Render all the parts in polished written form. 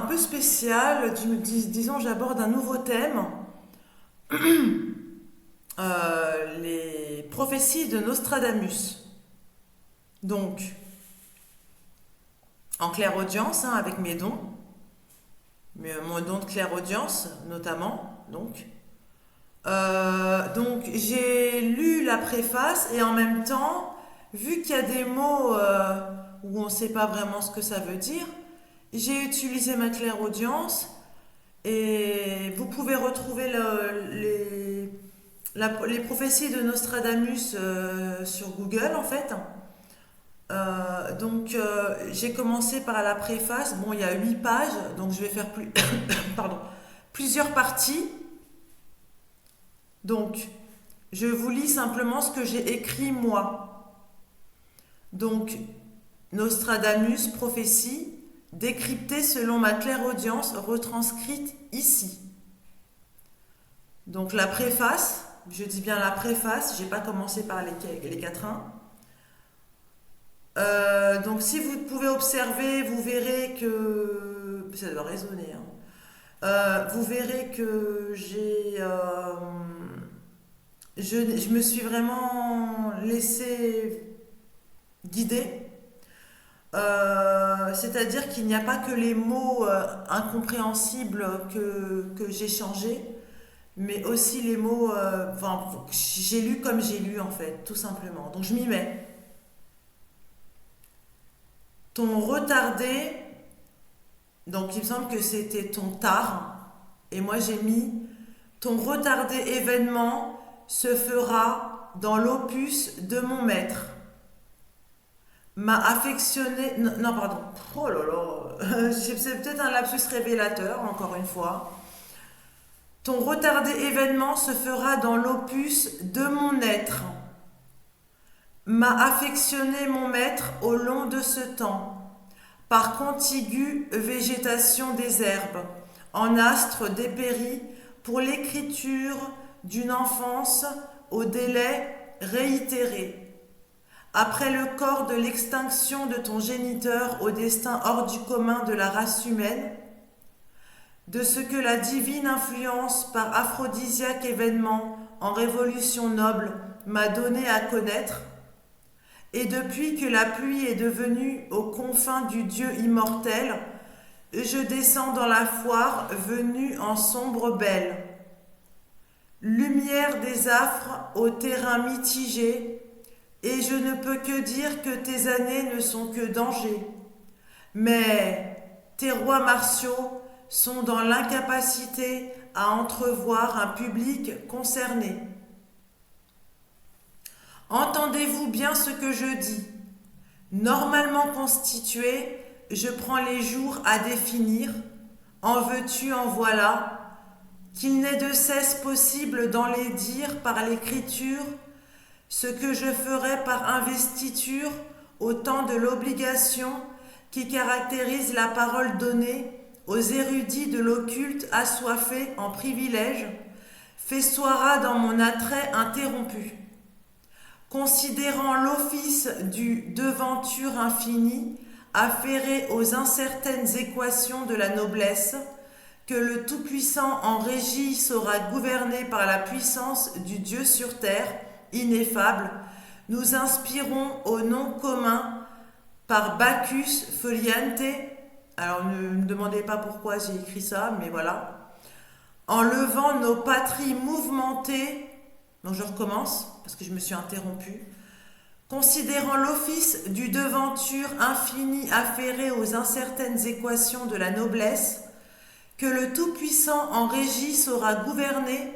peu spécial. Disons, j'aborde un nouveau thème, les prophéties de Nostradamus. Donc, en clairaudience, hein, avec mes dons, mon don de clairaudience notamment. Donc, j'ai lu la préface et en même temps, vu qu'il y a des mots où on ne sait pas vraiment ce que ça veut dire, j'ai utilisé ma clairaudience et vous pouvez retrouver les prophéties de Nostradamus sur Google en fait. J'ai commencé par la préface. Bon, il y a 8 pages, donc je vais faire pardon, plusieurs parties. Donc, je vous lis simplement ce que j'ai écrit moi. Donc, Nostradamus, prophétie, décryptée selon ma clairaudience, retranscrite ici. Donc, la préface, je dis bien la préface, j'ai pas commencé par les quatrains. Donc, si vous pouvez observer, vous verrez que. Ça doit résonner, hein. Vous verrez que je me suis vraiment laissée guider. C'est-à-dire qu'il n'y a pas que les mots incompréhensibles que j'ai changés, mais aussi les mots. J'ai lu comme j'ai lu en fait, tout simplement. Donc je m'y mets. Ton retardé, donc il me semble que c'était ton tard, et moi j'ai mis ton retardé événement se fera dans l'opus de mon maître. M'a affectionné. Non, non, pardon. Oh là là. C'est peut-être un lapsus révélateur, encore une fois. Ton retardé événement se fera dans l'opus de mon être. M'a affectionné mon maître au long de ce temps, par contiguë végétation des herbes, en astre dépéri, pour l'écriture d'une enfance au délai réitéré. Après le corps de l'extinction de ton géniteur au destin hors du commun de la race humaine, de ce que la divine influence par aphrodisiaque événement en révolution noble m'a donné à connaître, et depuis que la pluie est devenue aux confins du Dieu immortel, je descends dans la foire venue en sombre belle. Lumière des affres au terrain mitigé, et je ne peux que dire que tes années ne sont que danger. Mais tes rois martiaux sont dans l'incapacité à entrevoir un public concerné. Entendez-vous bien ce que je dis? Normalement constitué, je prends les jours à définir. En veux-tu, en voilà, qu'il n'est de cesse possible d'en les dire par l'écriture, ce que je ferai par investiture au temps de l'obligation qui caractérise la parole donnée aux érudits de l'occulte assoiffés en privilège, festoiera dans mon attrait interrompu. Considérant l'office du devanture infini, affairé aux incertaines équations de la noblesse, que le Tout-Puissant en régie saura gouverner par la puissance du Dieu sur terre, ineffable, nous inspirons au nom commun par Bacchus Foliante. Alors ne me demandez pas pourquoi j'ai écrit ça, mais voilà. En levant nos patries mouvementées, donc je recommence parce que je me suis interrompue. Considérant l'office du devanture infini affairé aux incertaines équations de la noblesse, que le Tout-Puissant en régie saura gouverner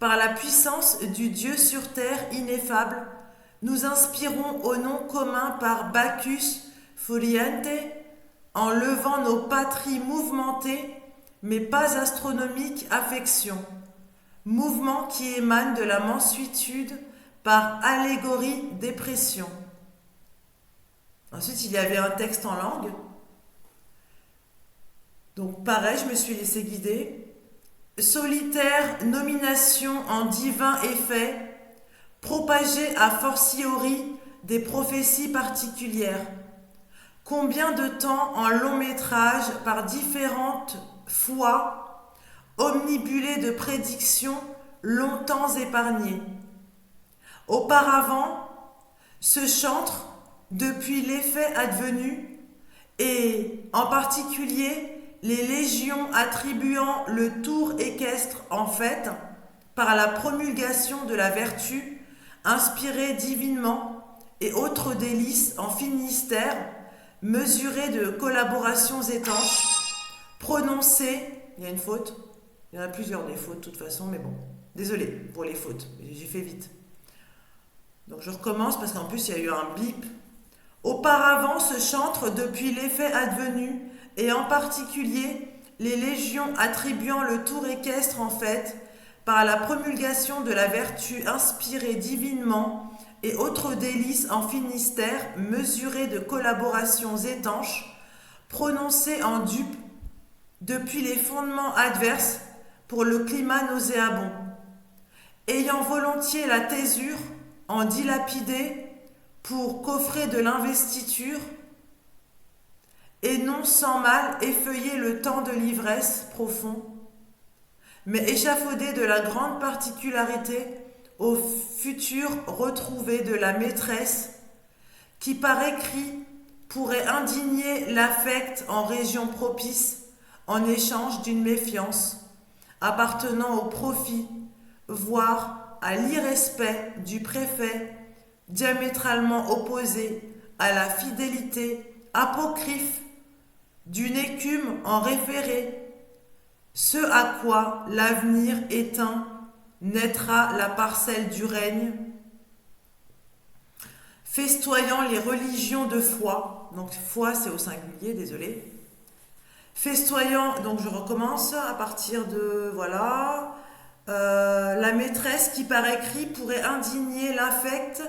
par la puissance du Dieu sur terre ineffable, nous inspirons au nom commun par Bacchus Foliante, en levant nos patries mouvementées, mais pas astronomiques affections, mouvement qui émane de la mansuétude par allégorie dépression. Ensuite, il y avait un texte en langue. Donc pareil, je me suis laissé guider. Solitaire nomination en divin effet, propagée a fortiori des prophéties particulières. Combien de temps en long métrage par différentes fois, omnibulé de prédictions longtemps épargnées. Auparavant, ce chantre, depuis l'effet advenu, et en particulier les légions attribuant le tour équestre en fête, par la promulgation de la vertu, inspirée divinement, et autres délices en finistère, mesurées de collaborations étanches, prononcées, il y a une faute, il y en a plusieurs des fautes de toute façon, mais bon, désolé pour les fautes, j'ai fait vite. Donc je recommence parce qu'en plus il y a eu un bip. Auparavant, ce chantre, depuis l'effet advenu, et en particulier les légions attribuant le tour équestre en fête, par la promulgation de la vertu inspirée divinement, et autres délices en finistère, mesurées de collaborations étanches, prononcées en dupe, depuis les fondements adverses, pour le climat nauséabond. Ayant volontiers la thésure, en dilapidé, pour coffrer de l'investiture, et non sans mal effeuiller le temps de l'ivresse profond, mais échafaudé de la grande particularité au futur retrouvé de la maîtresse, qui par écrit pourrait indigner l'affect en région propice, en échange d'une méfiance, appartenant au profit, voire à l'irrespect du préfet, diamétralement opposé à la fidélité apocryphe d'une écume en référé, ce à quoi l'avenir éteint naîtra la parcelle du règne, festoyant les religions de foi, donc foi c'est au singulier, désolé, festoyant, donc je recommence à partir de, voilà, la maîtresse qui par écrit pourrait indigner l'affect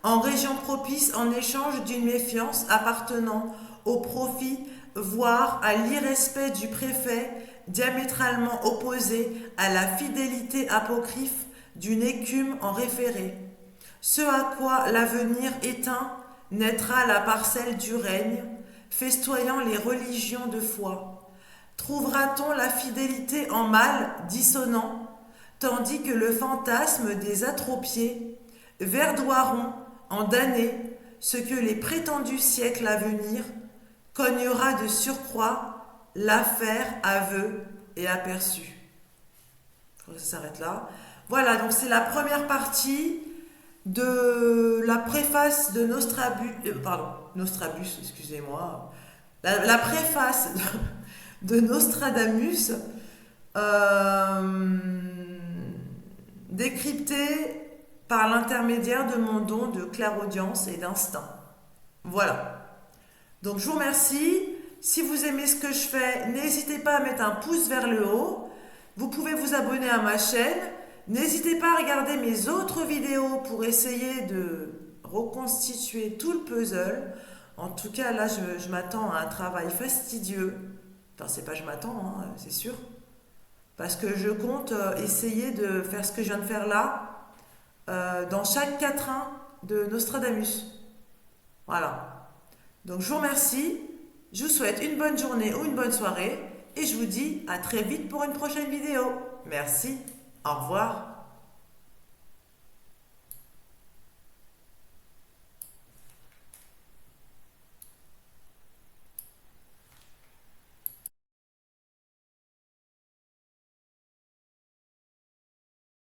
en région propice en échange d'une méfiance appartenant au profit, voire à l'irrespect du préfet, diamétralement opposé à la fidélité apocryphe d'une écume en référé. Ce à quoi l'avenir éteint naîtra la parcelle du règne, festoyant les religions de foi. Trouvera-t-on la fidélité en mal dissonant, tandis que le fantasme des atropiés verdoiront en damnés ce que les prétendus siècles à venir cognera de surcroît l'affaire aveu et aperçu. Je crois que ça s'arrête là. Voilà, donc c'est la première partie de la préface de Nostrabus, excusez-moi. La préface de Nostradamus, décryptée par l'intermédiaire de mon don de clairaudience et d'instinct. Voilà. Donc je vous remercie. Si vous aimez ce que je fais, n'hésitez pas à mettre un pouce vers le haut. Vous pouvez vous abonner à ma chaîne. N'hésitez pas à regarder mes autres vidéos pour essayer de reconstituer tout le puzzle. En tout cas, là, je m'attends à un travail fastidieux. Enfin, c'est pas je m'attends, hein, c'est sûr. Parce que je compte essayer de faire ce que je viens de faire là dans chaque quatrain de Nostradamus. Voilà. Donc, je vous remercie. Je vous souhaite une bonne journée ou une bonne soirée. Et je vous dis à très vite pour une prochaine vidéo. Merci. Au revoir.